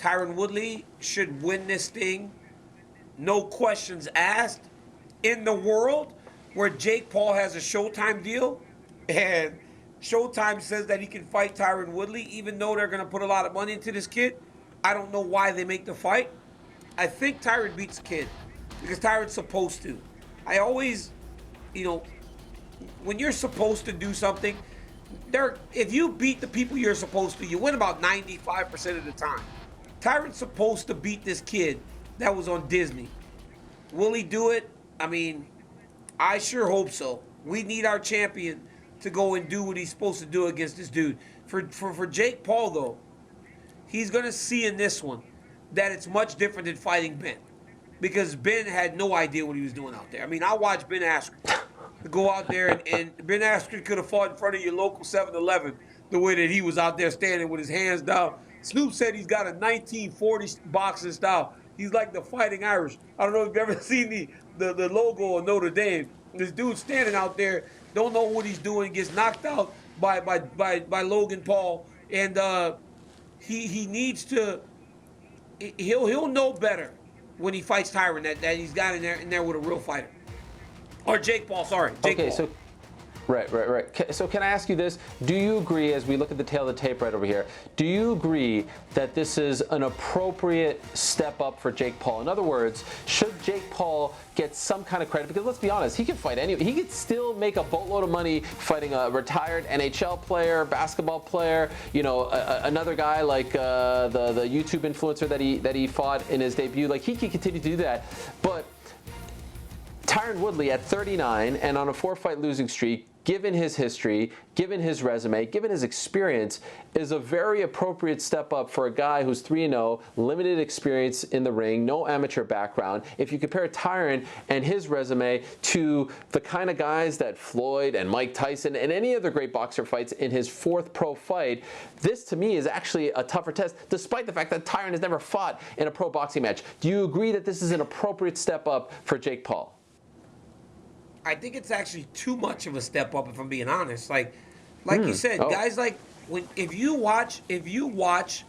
Tyron Woodley should win this thing, no questions asked. In the world where Jake Paul has a Showtime deal and Showtime says that he can fight Tyron Woodley, even though they're going to put a lot of money into this kid, I don't know why they make the fight. I think Tyron beats the kid because Tyron's supposed to. I always, when you're supposed to do something, if you beat the people you're supposed to, you win about 95% of the time. Tyron's supposed to beat this kid that was on Disney. Will he do it? I mean, I sure hope so. We need our champion to go and do what he's supposed to do against this dude. For Jake Paul, though, he's going to see in this one that it's much different than fighting Ben. Because Ben had no idea what he was doing out there. I mean, I watched Ben Askren go out there, and Ben Askren could have fought in front of your local 7-Eleven the way that he was out there standing with his hands down. Snoop said he's got a 1940s boxing style. He's like the Fighting Irish. I don't know if you've ever seen the logo of Notre Dame. This dude standing out there, don't know what he's doing, gets knocked out by Logan Paul, and he needs to. He'll know better when he fights Tyron that he's got in there with a real fighter. Or Jake Paul, sorry. Jake Paul. So right. So can I ask you this? Do you agree, as we look at the tail of the tape right over here, do you agree that this is an appropriate step up for Jake Paul? In other words, should Jake Paul get some kind of credit? Because let's be honest, he can fight anyway. He could still make a boatload of money fighting a retired NHL player, basketball player, another guy like the YouTube influencer that he fought in his debut. Like, he can continue to do that. But Tyron Woodley at 39 and on a 4-fight losing streak, given his history, given his resume, given his experience, is a very appropriate step up for a guy who's 3-0, limited experience in the ring, no amateur background. If you compare Tyron and his resume to the kind of guys that Floyd and Mike Tyson and any other great boxer fights in his 4th pro fight, this to me is actually a tougher test, despite the fact that Tyron has never fought in a pro boxing match. Do you agree that this is an appropriate step up for Jake Paul? I think it's actually too much of a step up, if I'm being honest. Like you said, guys if you watch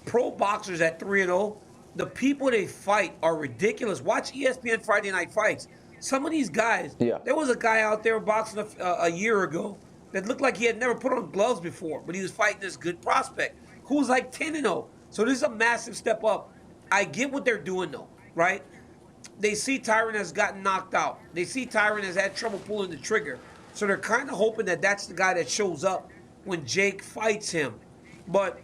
pro boxers at 3-0, the people they fight are ridiculous. Watch ESPN Friday Night Fights. Some of these guys, there was a guy out there boxing a year ago that looked like he had never put on gloves before, but he was fighting this good prospect who was like 10-0. So this is a massive step up. I get what they're doing though, right? They see Tyron has gotten knocked out. They see Tyron has had trouble pulling the trigger. So they're kind of hoping that that's the guy that shows up when Jake fights him. But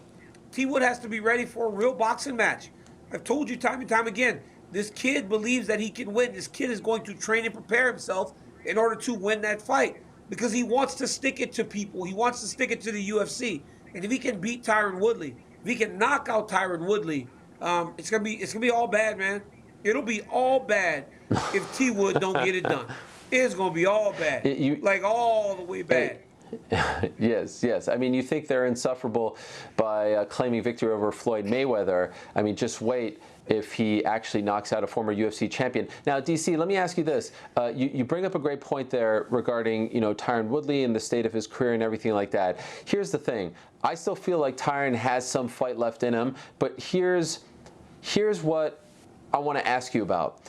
T. Wood has to be ready for a real boxing match. I've told you time and time again, this kid believes that he can win. This kid is going to train and prepare himself in order to win that fight because he wants to stick it to people. He wants to stick it to the UFC. And if he can beat Tyron Woodley, if he can knock out Tyron Woodley, it's gonna be all bad, man. It'll be all bad if T. Wood don't get it done. It's going to be all bad. All the way bad. Yes. I mean, you think they're insufferable by claiming victory over Floyd Mayweather. I mean, just wait if he actually knocks out a former UFC champion. Now, DC, let me ask you this. You bring up a great point there regarding, Tyron Woodley and the state of his career and everything like that. Here's the thing. I still feel like Tyron has some fight left in him, but here's what I want to ask you about.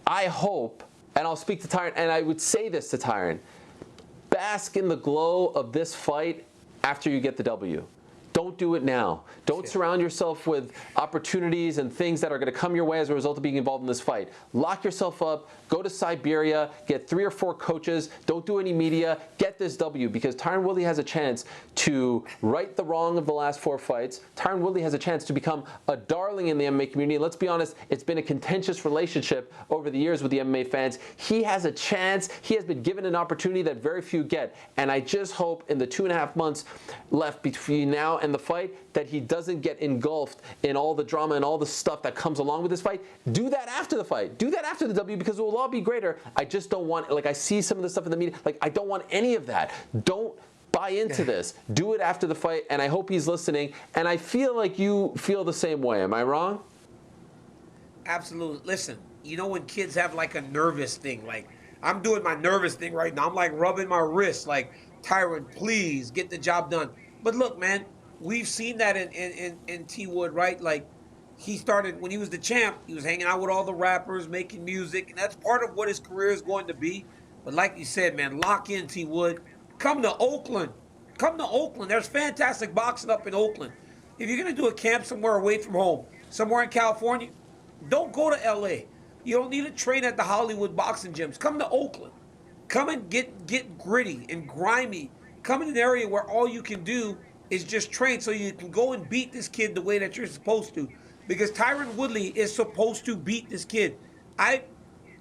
I hope, and I'll speak to Tyron, and I would say this to Tyron, bask in the glow of this fight after you get the W. Don't do it now. Don't surround yourself with opportunities and things that are going to come your way as a result of being involved in this fight. Lock yourself up. Go to Siberia. Get 3 or 4 coaches. Don't do any media. Get this W because Tyron Woodley has a chance to right the wrong of the last 4 fights. Tyron Woodley has a chance to become a darling in the MMA community. And let's be honest, it's been a contentious relationship over the years with the MMA fans. He has a chance. He has been given an opportunity that very few get. And I just hope in the 2.5 months left between now and the fight that he doesn't get engulfed in all the drama and all the stuff that comes along with this fight. Do that after the fight. Do that after the W because it will all be greater. I just don't want, I see some of the stuff in the media, I don't want any of that. Don't buy into this. Do it after the fight, and I hope he's listening. And I feel like you feel the same way. Am I wrong? Absolutely. Listen, when kids have a nervous thing, I'm doing my nervous thing right now. I'm rubbing my wrist Tyron, please get the job done. But look, man, we've seen that in T Wood, right? Like, he started when he was the champ. He was hanging out with all the rappers, making music, and that's part of what his career is going to be. But like you said, man, lock in, T Wood. Come to Oakland. Come to Oakland. There's fantastic boxing up in Oakland. If you're gonna do a camp somewhere away from home, somewhere in California, don't go to LA. You don't need to train at the Hollywood boxing gyms. Come to Oakland. Come and get gritty and grimy. Come in an area where all you can do is just train so you can go and beat this kid the way that you're supposed to. Because Tyron Woodley is supposed to beat this kid.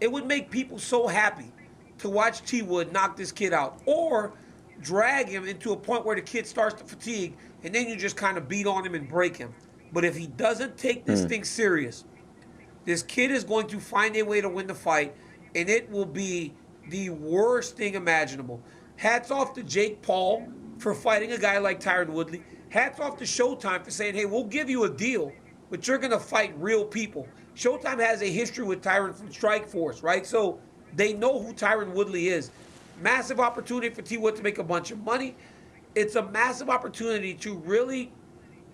It would make people so happy to watch T Wood knock this kid out. Or drag him into a point where the kid starts to fatigue and then you just kind of beat on him and break him. But if he doesn't take this thing serious, this kid is going to find a way to win the fight, and it will be the worst thing imaginable. Hats off to Jake Paul for fighting a guy like Tyron Woodley. Hats off to Showtime for saying, hey, we'll give you a deal, but you're going to fight real people. Showtime has a history with Tyron from Strikeforce, right? So they know who Tyron Woodley is. Massive opportunity for T Wood to make a bunch of money. It's a massive opportunity to really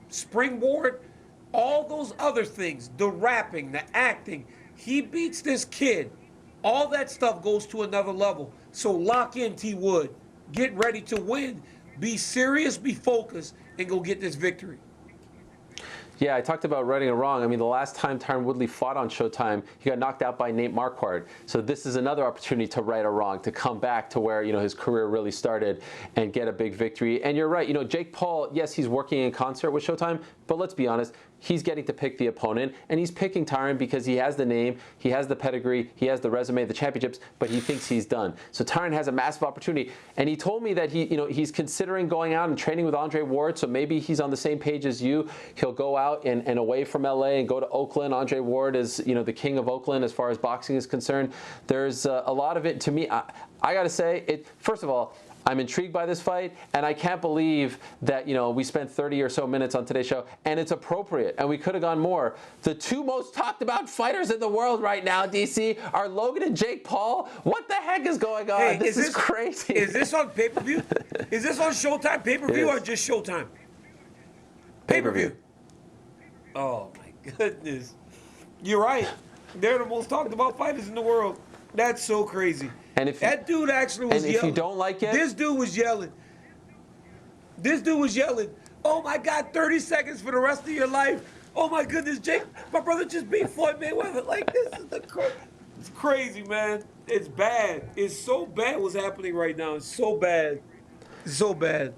springboard all those other things, the rapping, the acting. He beats this kid. All that stuff goes to another level. So lock in, T Wood. Get ready to win. Be serious, be focused, and go get this victory. Yeah, I talked about righting a wrong. I mean, the last time Tyron Woodley fought on Showtime, he got knocked out by Nate Marquardt. So this is another opportunity to right a wrong, to come back to where, his career really started and get a big victory. And you're right, Jake Paul, yes, he's working in concert with Showtime, but let's be honest, he's getting to pick the opponent, and he's picking Tyron because he has the name, he has the pedigree, he has the resume, the championships, but he thinks he's done. So Tyron has a massive opportunity, and he told me that he's considering going out and training with Andre Ward, so maybe he's on the same page as you. He'll go out and away from LA and go to Oakland. Andre Ward is, the king of Oakland as far as boxing is concerned. There's a lot of it to me. I got to say, first of all, I'm intrigued by this fight, and I can't believe that, we spent 30 or so minutes on today's show, and it's appropriate, and we could have gone more. The two most talked about fighters in the world right now, DC, are Logan and Jake Paul. What the heck is going on? Hey, this is crazy. Is this on pay-per-view? Is this on Showtime pay-per-view or just Showtime? Pay-per-view. Oh, my goodness. You're right. They're the most talked about fighters in the world. That's so crazy. And if that dude actually was yelling. If you don't like it, this dude was yelling. Oh my God, 30 seconds for the rest of your life. Oh my goodness, Jake, my brother just beat Floyd Mayweather. Like, this is it's crazy, man. It's bad. It's so bad what's happening right now. It's so bad. It's so bad.